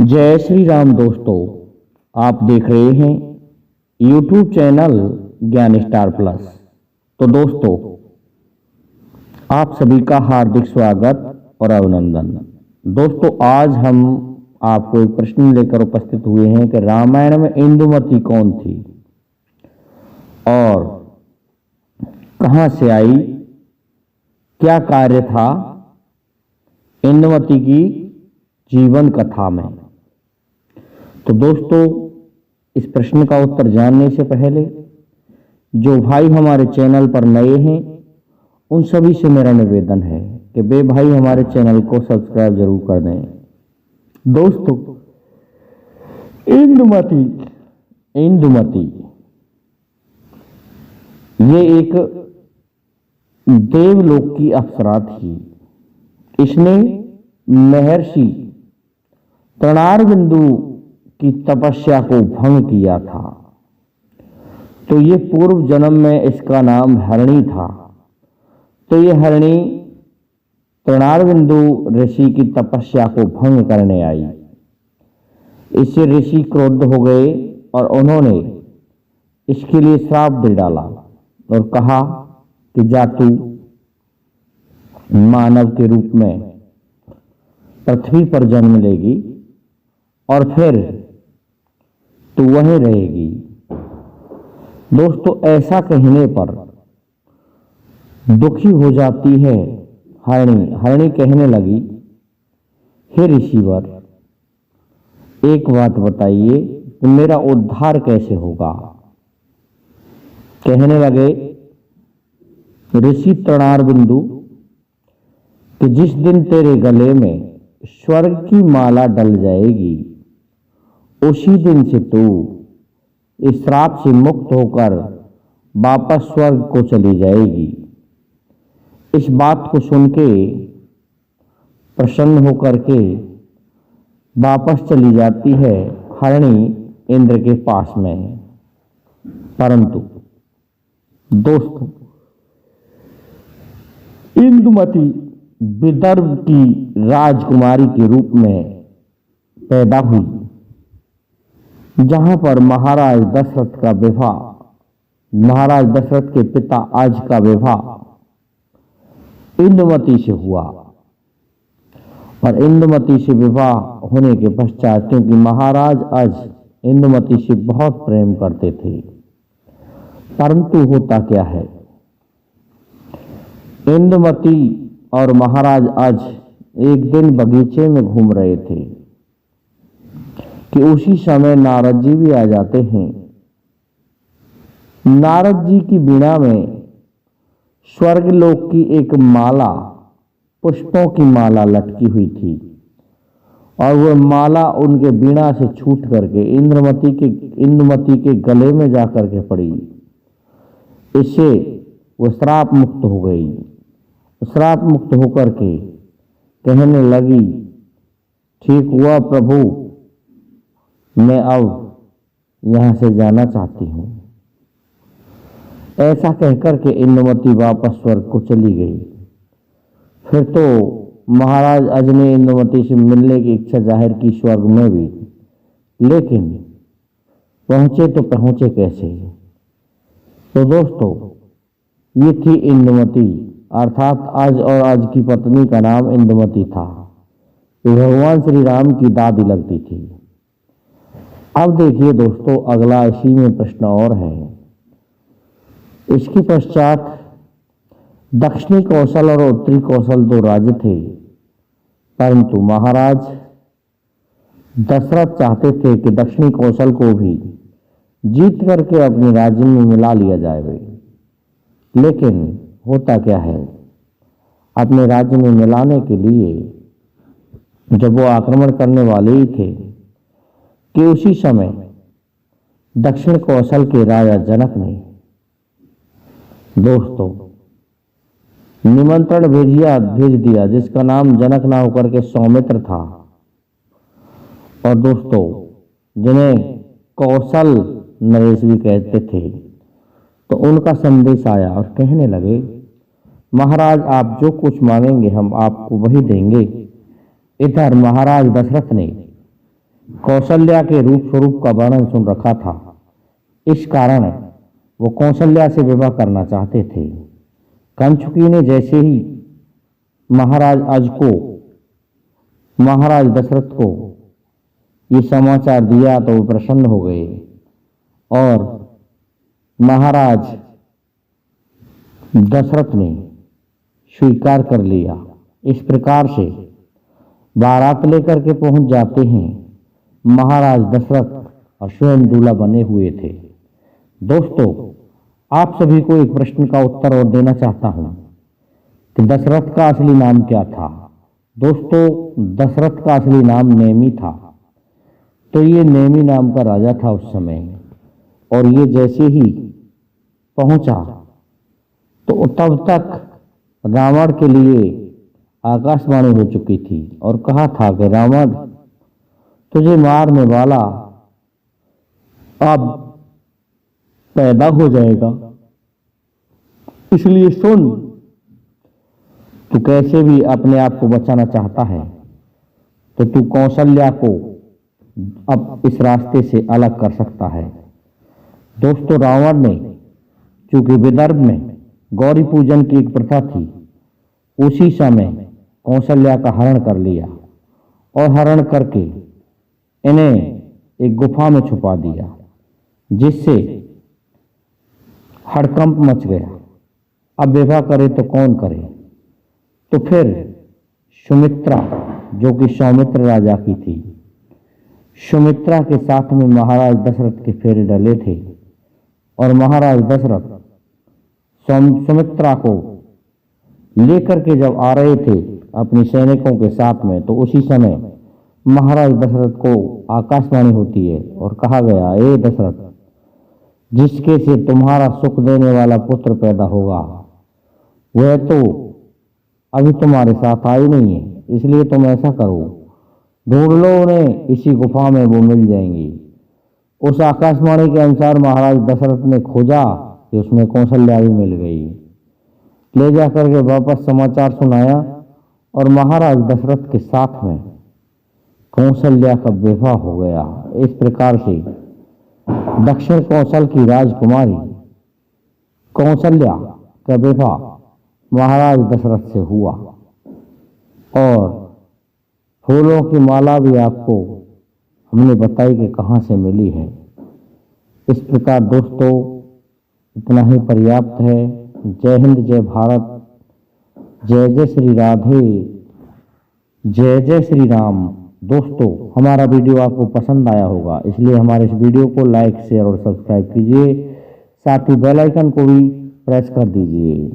जय श्री राम दोस्तों। आप देख रहे हैं YouTube चैनल ज्ञान स्टार प्लस। तो दोस्तों, आप सभी का हार्दिक स्वागत और अभिनंदन। दोस्तों, आज हम आपको एक प्रश्न लेकर उपस्थित हुए हैं कि रामायण में इंदुमती कौन थी और कहां से आई, क्या कार्य था इंदुमती की जीवन कथा में। तो दोस्तों, इस प्रश्न का उत्तर जानने से पहले जो भाई हमारे चैनल पर नए हैं उन सभी से मेरा निवेदन है कि वे भाई हमारे चैनल को सब्सक्राइब जरूर कर दें। दोस्तों, इंदुमती ये एक देवलोक की अप्सरा थी। इसने महर्षि तृणारबिंदु की तपस्या को भंग किया था। तो ये पूर्व जन्म में इसका नाम हरिणी था। तो ये हरिणी तृणारबिंदु ऋषि की तपस्या को भंग करने आई। इससे ऋषि क्रोध हो गए और उन्होंने इसके लिए श्राप दे डाला और कहा कि जा तू मानव के रूप में पृथ्वी पर जन्म लेगी और फिर तू वहीं रहेगी। दोस्तों, ऐसा कहने पर दुखी हो जाती है हरिणी कहने लगी, हे ऋषिवर, एक बात बताइए कि मेरा उद्धार कैसे होगा। कहने लगे ऋषि तृणारबिंदु कि जिस दिन तेरे गले में स्वर्ग की माला डल जाएगी उसी दिन से तू इस श्राप से मुक्त होकर वापस स्वर्ग को चली जाएगी। इस बात को सुन के प्रसन्न होकर के वापस चली जाती है हरिणी इंद्र के पास में। परंतु दोस्तों, इंदुमती विदर्भ की राजकुमारी के रूप में पैदा हुई, जहां पर महाराज दशरथ के पिता आज का विवाह इंदुमती से हुआ। और इंदुमती से विवाह होने के पश्चात, क्योंकि महाराज आज इंदुमती से बहुत प्रेम करते थे, परंतु होता क्या है, इंदुमती और महाराज आज एक दिन बगीचे में घूम रहे थे कि उसी समय नारद जी भी आ जाते हैं। नारद जी की वीणा में स्वर्गलोक की एक माला, पुष्पों की माला लटकी हुई थी और वह माला उनके वीणा से छूट करके इंदुमती के गले में जाकर के पड़ी। इससे वो श्राप मुक्त हो गई। श्राप मुक्त होकर के कहने लगी, ठीक हुआ प्रभु, मैं अब यहां से जाना चाहती हूं। ऐसा कहकर के इंदुमती वापस स्वर्ग को चली गई। फिर तो महाराज अज ने इंदुमती से मिलने की इच्छा जाहिर की स्वर्ग में भी, लेकिन पहुंचे तो पहुंचे कैसे। तो दोस्तों, ये थी इंदुमती, अर्थात आज और आज की पत्नी का नाम इंदुमती था। ये भगवान श्री राम की दादी लगती थी। अब देखिए दोस्तों, अगला इसी में प्रश्न और है। इसके पश्चात दक्षिणी कौशल और उत्तरी कौशल दो राज्य थे, परंतु महाराज दशरथ चाहते थे कि दक्षिणी कौशल को भी जीत करके अपने राज्य में मिला लिया जाए। लेकिन होता क्या है, अपने राज्य में मिलाने के लिए जब वो आक्रमण करने वाले ही थे कि उसी समय दक्षिण कौशल के राजा जनक ने दोस्तों निमंत्रण भेज दिया, जिसका नाम जनक ना होकर के सौमित्र था। और दोस्तों, जिन्हें कौशल नरेश भी कहते थे, तो उनका संदेश आया और कहने लगे, महाराज आप जो कुछ मांगेंगे हम आपको वही देंगे। इधर महाराज दशरथ ने कौशल्या के रूप स्वरूप का वर्णन सुन रखा था। इस कारण वो कौशल्या से विवाह करना चाहते थे। कंचुकी ने जैसे ही महाराज दशरथ को ये समाचार दिया तो वो प्रसन्न हो गए और महाराज दशरथ ने स्वीकार कर लिया। इस प्रकार से बारात लेकर के पहुंच जाते हैं। महाराज दशरथ और स्वयं दूल्हा बने हुए थे। दोस्तों, आप सभी को एक प्रश्न का उत्तर और देना चाहता हूं कि दशरथ का असली नाम क्या था। दोस्तों, दशरथ का असली नाम नेमि था। तो ये नेमि नाम का राजा था उस समय, और ये जैसे ही पहुंचा तो तब तक रावण के लिए आकाशवाणी हो चुकी थी और कहा था कि रावण, तुझे मारने वाला अब पैदा हो जाएगा, इसलिए सुन, तू कैसे भी अपने आप को बचाना चाहता है तो तू कौशल्या को अब इस रास्ते से अलग कर सकता है। दोस्तों, रावण ने, चूंकि विदर्भ में गौरी पूजन की एक प्रथा थी, उसी समय कौशल्या का हरण कर लिया और हरण करके इन्हें एक गुफा में छुपा दिया, जिससे हड़कंप मच गया। अब विवाह करे तो कौन करे। तो फिर सुमित्रा, जो कि सौमित्र राजा की थी, सुमित्रा के साथ में महाराज दशरथ के फेरे डले थे और महाराज दशरथ सुमित्रा को लेकर के जब आ रहे थे अपनी सैनिकों के साथ में, तो उसी समय महाराज दशरथ को आकाशवाणी होती है और कहा गया, ए दशरथ, जिसके से तुम्हारा सुख देने वाला पुत्र पैदा होगा वह तो अभी तुम्हारे साथ आई नहीं है, इसलिए तुम ऐसा करो, ढूंढ लो उन्हें, इसी गुफा में वो मिल जाएंगी। उस आकाशवाणी के अनुसार महाराज दशरथ ने खोजा कि उसमें कौशल्या भी मिल गई। ले जाकर के वापस समाचार सुनाया और महाराज दशरथ के साथ में कौशल्या का विवाह हो गया। इस प्रकार से दक्षिण कौशल की राजकुमारी कौशल्या का विवाह महाराज दशरथ से हुआ। और फूलों की माला भी आपको हमने बताई कि कहाँ से मिली है। इस प्रकार दोस्तों, इतना ही पर्याप्त है। जय हिंद, जय भारत, जय जय श्री राधे, जय जय श्री राम। दोस्तों, हमारा वीडियो आपको पसंद आया होगा, इसलिए हमारे इस वीडियो को लाइक, शेयर और सब्सक्राइब कीजिए। साथ ही बेल आइकन को भी प्रेस कर दीजिए।